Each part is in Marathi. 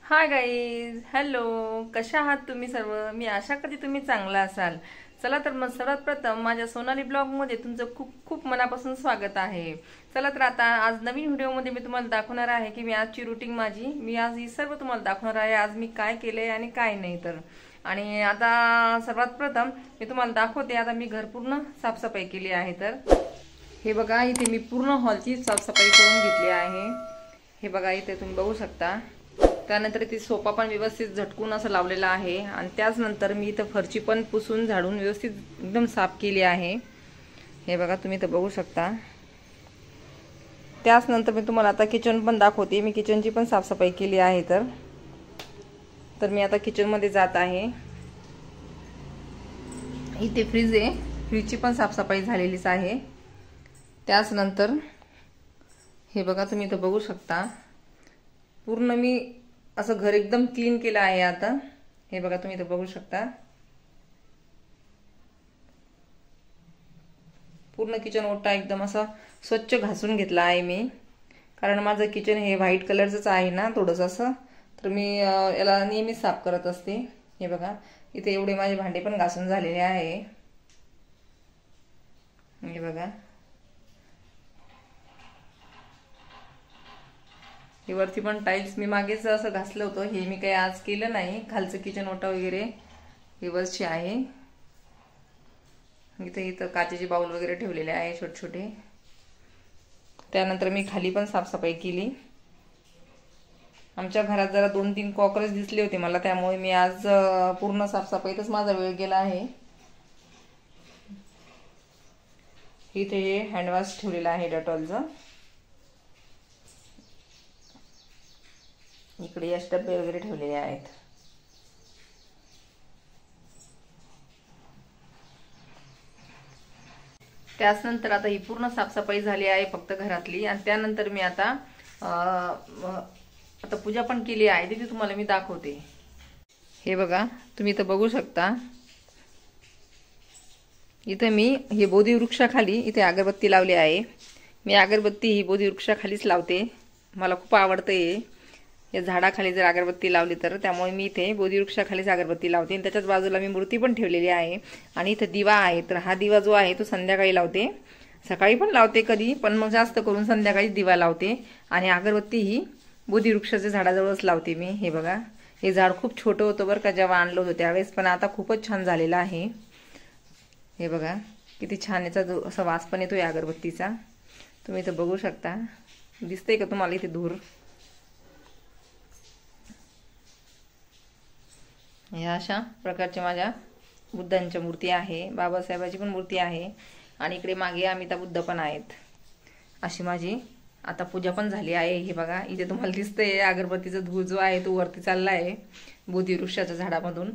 Hi guys, hello. कशा आहात तुम्ही सर्व? मी आशा करते तुम्ही चांगला असाल. चला तर मग सर्वात प्रथम माझ्या सोनाली ब्लॉग मध्ये तुमचं खूप खूप मनापासून स्वागत आहे. चला तर आता आज नवीन व्हिडिओमध्ये मी तुम्हाला दाखवणार आहे की मी आजची रुटीन मी आज ही सर्व तुम्हाला दाखवणार आहे. आज मी काय केलंय आणि काय नाही तर. आणि आता सर्वात प्रथम मी तुम्हाला दाखवते. आता मी घर पूर्ण साफसफाई केली आहे. तर हे बघा, इथे मी पूर्ण हॉलची साफसफाई करून घेतली आहे. हे बघा, इथे तुम्ही बघू शकता. त्यानंतर ती सोफा पण व्यवस्थित झटकून असं लावलेला आहे. आणि त्याचनंतर मी इथं फरची पण पुसून झाडून व्यवस्थित एकदम साफ केली आहे. हे बघा, तुम्ही इथं बघू शकता. त्याचनंतर मी तुम्हाला आता किचन पण दाखवते. मी किचनची पण साफसफाई केली आहे. तर मी आता किचनमध्ये जात आहे. इथे फ्रीज आहे, फ्रीजची पण साफसफाई झालेलीच आहे. त्याचनंतर हे बघा, तुम्ही इथं बघू शकता. पूर्ण मी असं घर एकदम क्लीन केलं आहे. आता हे बघा, तुम्ही इथं बघू शकता. पूर्ण किचन ओटा एकदम असा स्वच्छ घासून घेतला आहे मी. कारण माझं किचन हे व्हाईट कलरचंच आहे ना थोडंसं असं. तर मी याला नेहमी साफ करत असते. हे बघा, इथे एवढे माझे भांडे पण घासून झालेले आहे. हे बघा, हे वरती पण टाइल्स मी मागेच असं घासलं होतं. हे मी काही आज केलं नाही. खालचं किचन ओटा वगैरे हे वरची आहे. इथं काचेचे बाउल वगैरे ठेवलेले आहे छोटे छोटे. त्यानंतर मी खाली पण साफसफाई केली. आमच्या घरात जरा 2-3 कॉकरोच दिसले होते मला, त्यामुळे मी आज पूर्ण साफसफाईतच माझा वेळ गेला आहे. इथे हे हँडवॉश ठेवलेला आहे डेटॉलचं. इकडे या डब्बे वगैरे ठेवलेले आहेत. त्यानंतर आता ही पूर्ण साफसफाई झाली आहे फक्त घरातली. आणि त्यानंतर मी आता पूजा पण केली आहे. तिथे तुम्हाला मी दाखवते. हे बघा, तुम्ही इथं बघू शकता. इथं मी हे बोधी वृक्षाखाली इथे अगरबत्ती लावली आहे. मी अगरबत्ती ही बोधी वृक्षाखालीच लावते. मला खूप आवडते या झाडाखाली जर अगरबत्ती लावली तर. त्यामुळे मी इथे बोधी वृक्षाखालीच अगरबत्ती लावते. आणि त्याच्याच बाजूला मी मूर्ती पण ठेवलेली आहे. आणि इथं दिवा आहे. तर हा दिवा जो आहे तो संध्याकाळी लावते. सकाळी पण लावते कधी, पण मग जास्त करून संध्याकाळी दिवा लावते. आणि अगरबत्ती ही बोधी वृक्षाच्या झाडाजवळच लावते मी. हे बघा, हे झाड खूप छोटं होतं बरं का जेव्हा आणलं होतं त्यावेळेस, पण आता खूपच छान झालेलं आहे. हे बघा, किती छान याचा असा वास पण येतोय अगरबत्तीचा. तुम्ही इथं बघू शकता. दिसतंय का तुम्हाला इथे धूर? ह्या अशा प्रकारच्या माझ्या बुद्धांच्या मूर्ती आहे. बाबासाहेबाची पण मूर्ती आहे. आणि इकडे मागे अमिताभ बुद्ध पण आहेत. अशी माझी आता पूजा पण झाली आहे. हे बघा, इथे तुम्हाला दिसतंय अगरबत्तीचा धूर जो आहे तो वरती चालला आहे बोधी वृक्षाच्या झाडामधून.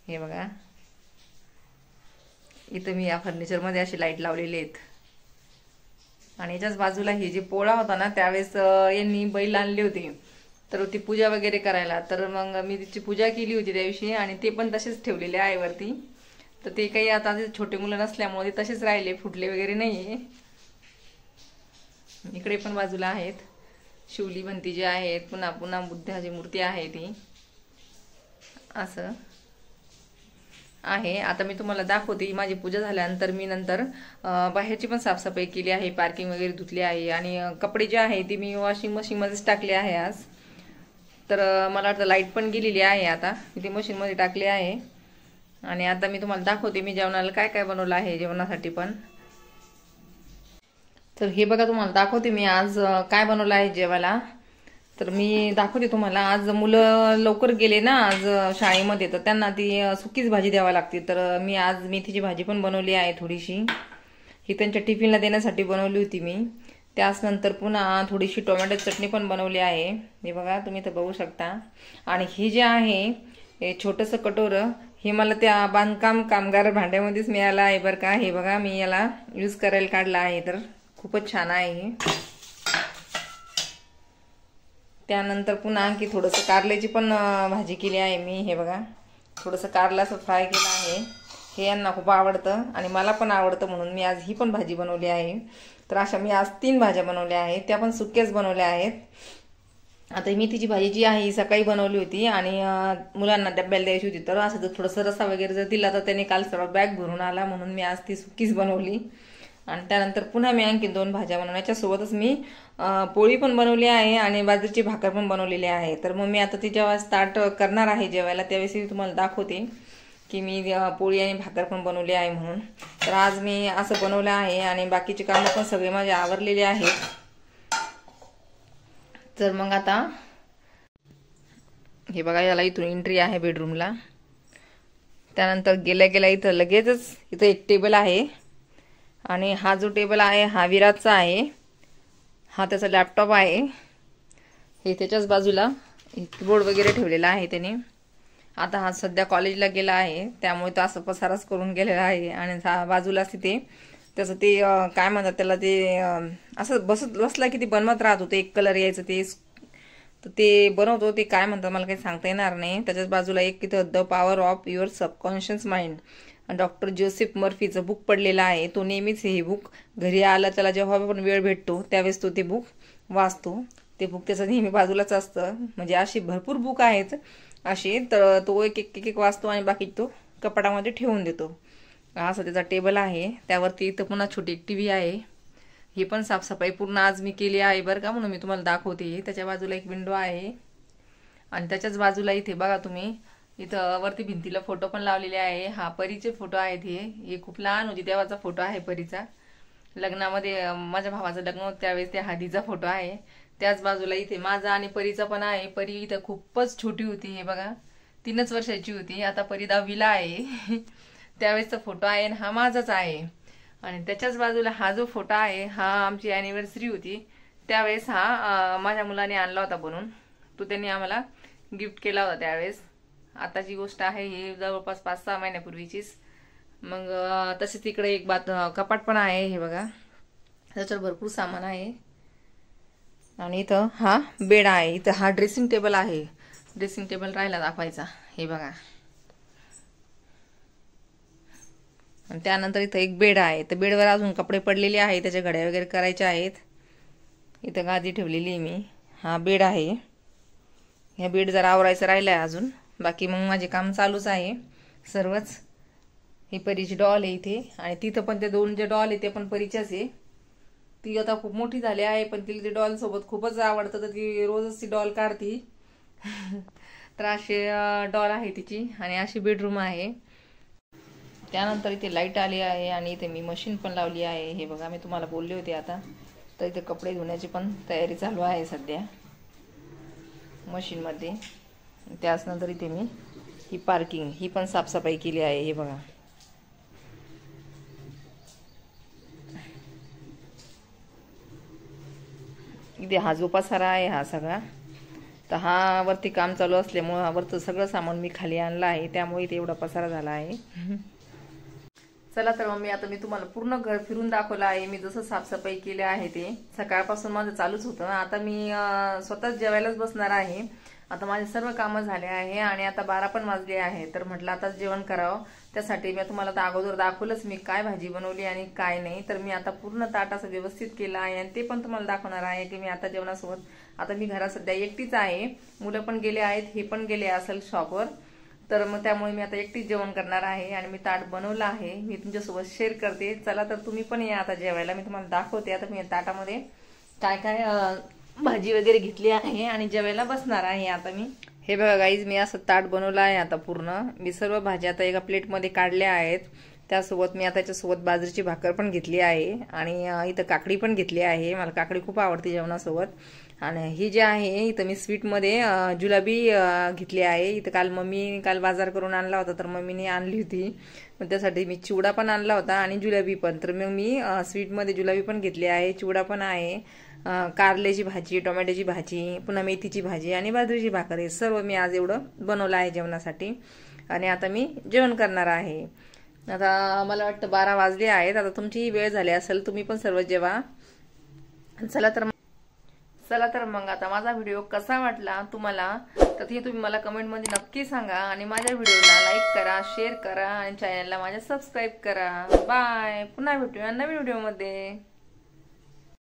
हे बघा, इथं मी या फर्निचरमध्ये अशी लाईट लावलेली आहेत. आणि याच्याच बाजूला हे जे पोळा होता ना त्यावेळेस यांनी बैल आणले होते तर ती पूजा वगैरे करायला. तर मग मी तिची पूजा केली होती त्या दिवशी. आणि ते पण तसेच ठेवलेले आहे वरती. तर ते काही आता छोटे मुलं नसल्यामुळे तसेच राहिले, फुटले वगैरे नाहीये. इकडे पण बाजूला आहेत शिवली भंती जे आहेत. पुन्हा पुन्हा बुद्धाची मूर्ती आहे ती असं आहे. आता मी तुम्हाला दाखवते. माझी पूजा झाल्यानंतर मी नंतर बाहेरची पण साफसफाई केली आहे. पार्किंग वगैरे धुतली आहे. आणि कपडे जे आहे ते मी वॉशिंग मशीनमध्येच टाकले आहे आज. तर मला वाटतं लाईट पण गेलेली आहे. आता मी ती मशीनमध्ये टाकली आहे. आणि आता मी तुम्हाला दाखवते मी जेवणाला काय काय बनवलं आहे जेवणासाठी पण. तर हे बघा, तुम्हाला दाखवते मी आज काय बनवलं आहे जेवायला. तर मी दाखवते तुम्हाला. आज मुलं लवकर गेले ना आज शाळेमध्ये, तर त्यांना ती सुकीच भाजी द्यावी लागते. तर मी आज मेथीची भाजी पण बनवली आहे थोडीशी. ही त्यांच्या टिफिनला देण्यासाठी बनवली होती मी. त्याचनंतर पुन्हा थोडीशी टोमॅटो चटणी पण बनवली आहे. हे बघा, तुम्ही तर बघू शकता. आणि हे जे आहे हे छोटंसं कटोरं, हे मला त्या बांधकाम कामगार भांड्यामध्येच मिळालं आहे बरं का. हे बघा, मी याला यूज करायला काढलं आहे. तर खूपच छान आहे हे. त्यानंतर पुन्हा आणखी थोडंसं कारल्याची पण भाजी केली आहे मी. हे बघा, थोडंसं कारलं असं फ्राय केलं आहे. हे यांना खूप आवडतं आणि मला पण आवडतं म्हणून मी आज ही पण भाजी बनवली आहे. तर अशा मी आज 3 भाज्या बनवल्या आहेत. त्या पण सुक्याच बनवल्या आहेत. आता मेथीची भाजी जी आहे ही सकाळी बनवली होती आणि मुलांना डब्याला द्यायची होती, तर असं जर थोडंसं रस्सा वगैरे जर दिला तर त्याने काल सर्व बॅग भरून आला, म्हणून मी आज ती सुकीच बनवली. आणि त्यानंतर पुन्हा मी आणखी 2 भाज्या बनवण्याच्या सोबतच मी पोळी पण बनवली आहे आणि बाजरीची भाकर पण बनवलेली आहे. तर मग मी आता ती जेव्हा स्टार्ट करणार आहे जेवायला त्यावेळेस मी तुम्हाला दाखवते की मी पोळी आणि भाकर पण बनवली आहे म्हणून. तर आज मी असं बनवलं आहे आणि बाकीचे कामं पण सगळे माझे आवरलेले आहेत. तर मग आता हे बघा, याला इथून एंट्री आहे बेडरूमला. त्यानंतर गेल्या गेल्या इथं लगेचच इथं एक टेबल आहे आणि हा जो टेबल आहे हा विराजचा आहे. हा त्याचा लॅपटॉप आहे. हे त्याच्याच बाजूला कीबोर्ड वगैरे ठेवलेला आहे त्याने. आता हा सध्या कॉलेजला गेला आहे त्यामुळे तो असं पसाराच करून गेलेला आहे. आणि बाजूलाच तिथे त्याचं ते काय म्हणतात त्याला, ते असं बसला की ते बनवत राहत होतं, एक कलर यायचं ते, तर ते बनवतो. ते काय म्हणतात मला काही सांगता येणार नाही. त्याच्याच बाजूला एक तिथं the power of your subconscious mind doctor Joseph मर्फीचं बुक पडलेलं आहे. तो नेहमीच हे बुक घरी आला त्याला जेव्हा पण वेळ भेटतो त्यावेळेस तो ते बुक वाचतो. ते बुक त्याचं नेहमी बाजूलाच असतं. म्हणजे अशी भरपूर बुक आहेत असे, तर तो एक एक वाचतो आणि बाकी तो कपाटामध्ये ठेवून देतो. असं त्याचा टेबल आहे. त्यावरती इथं पुन्हा छोटी एक टीव्ही आहे. ही पण साफसफाई पूर्ण आज मी केली आहे बरं का, म्हणून मी तुम्हाला दाखवते. त्याच्या बाजूला एक विंडो आहे आणि त्याच्याच बाजूला इथे बघा तुम्ही, इथं वरती भिंतीला फोटो पण लावलेले आहे. हा परीचे फोटो आहेत. हे खूप लहान होती तेव्हाचा फोटो आहे परीचा. लग्नामध्ये माझ्या भावाचं लग्न होतं त्यावेळेस त्या हळदीचा फोटो आहे. त्याच बाजूला इथे माझा आणि परीचा पण आहे. परी इथं खूपच छोटी होती, हे बघा 3च वर्षाची होती. आता परी 10वीला आहे. त्यावेळेसचा फोटो आहे आणि हा माझाच आहे. आणि त्याच्याच बाजूला हा जो फोटो आहे हा आमची अॅनिव्हर्सरी होती त्यावेळेस हा माझ्या मुलाने आणला होता बनवून. तो त्यांनी आम्हाला गिफ्ट केला होता त्यावेळेस. आताची गोष्ट आहे ही जवळपास 5-6 महिन्यापूर्वीचीच. मग तसेच तिकडे एक कपाट पण आहे, हे बघा त्याच्यावर भरपूर सामान आहे. आणि इथं हा बेड आहे. इथं हा ड्रेसिंग टेबल आहे. ड्रेसिंग टेबल राहिला दाखवायचा, हे बघा. आणि त्यानंतर इथं एक बेड आहे. तर बेडवर अजून कपडे पडलेले आहे, त्याच्या घड्या वगैरे करायच्या आहेत. इथं गादी ठेवलेली आहे मी. हा बेड आहे. ह्या बेड जरा आवरायचं राहिलं आहे अजून, बाकी मग माझे काम चालूच आहे सर्वच. ही परीची डॉल आहे इथे आणि तिथं पण ते 2 जे डॉल आहे ते पण परीच्याच आहे. ती आता खूप मोठी झाली आहे पण तिला ते डॉल सोबत खूपच आवडतं, तर ती रोजच ती डॉल काढती. तर अशी डॉल आहे तिची आणि अशी बेडरूम आहे. त्यानंतर इथे लाईट आली आहे आणि इथे मी मशीन पण लावली आहे. हे बघा मी तुम्हाला बोलले होते आता. तर इथे कपडे धुण्याची पण तयारी चालू आहे सध्या मशीनमध्ये. त्याचनंतर इथे मी ही पार्किंग ही पण साफसफाई केली आहे, हे बघा. इथे हा जो पसारा आहे हा सगळा, तर हा वरती काम चालू असल्यामुळे वरचं सगळं सामान मी खाली आणलं आहे, त्यामुळे इथे एवढा पसारा झाला आहे. चला तर मग मी तुम्हाला पूर्ण घर फिरून दाखवलं आहे. मी जसं साफसफाई केली आहे ते सकाळपासून माझं चालूच होतं. आता मी स्वतःच जेवायलाच बसणार आहे. आता माझे सर्व कामं झाले आहे आणि आता 12 पण वाजले आहे. तर म्हटलं आता जेवण करावं. त्यासाठी मी तुम्हाला तर अगोदर दाखवलंच मी काय भाजी बनवली आणि काय नाही. तर मी आता पूर्ण ताट असं व्यवस्थित केलं आहे आणि ते पण तुम्हाला दाखवणार आहे की मी आता जेवणासोबत. आता मी घरात सध्या एकटीच आहे. मुलं पण गेले आहेत, हे पण गेले असेल शॉपवर. तर मग त्यामुळे मी आता एकटीच जेवण करणार आहे आणि मी ताट बनवलं आहे. मी तुमच्यासोबत शेअर करते. चला तर तुम्ही पण या आता जेवायला. मी तुम्हाला दाखवते आता मी ताटामध्ये काय काय भाजी वगैरे घेतली आहे आणि जेवायला बसणार आहे आता मी. हे बघा गाईज, मी असं ताट बनवलं आहे आता पूर्ण. मी सर्व भाज्या आता एका प्लेटमध्ये काढल्या आहेत. त्यासोबत मी आता त्याच्यासोबत बाजरीची भाकर पण घेतली आहे आणि इथं काकडी पण घेतली आहे. मला काकडी खूप आवडते जेवणासोबत. आणि ही जी आहे इथं मी स्वीटमध्ये जुलाबी घेतली आहे. इथं काल बाजार करून आणला होता, तर मम्मीने आणली होती. मग त्यासाठी मी चिवडा पण आणला होता आणि जुलाबी पण. तर मग मी स्वीटमध्ये जुलाबी पण घेतली आहे, चिवडा पण आहे, कारल्याची भाजी, टोमॅटोची भाजी, पुन्हा मेथीची भाजी आणि बाजरीची भाकर. हे सर्व मी आज एवढं बनवलं आहे जेवणासाठी आणि आता मी जेवण करणार आहे. आता मला वाटतं 12 वाजले आहेत. आता तुमची वेळ झाली असेल, तुम्ही पण सर्व जेवा. चला तर मग आता माझा व्हिडिओ कसा वाटला तुम्हाला, तर ते तुम्ही मला कमेंटमध्ये नक्की सांगा. आणि माझ्या व्हिडिओला लाईक करा, शेअर करा आणि चॅनलला माझ्या सबस्क्राईब करा. बाय. पुन्हा भेटूया नवीन व्हिडिओमध्ये.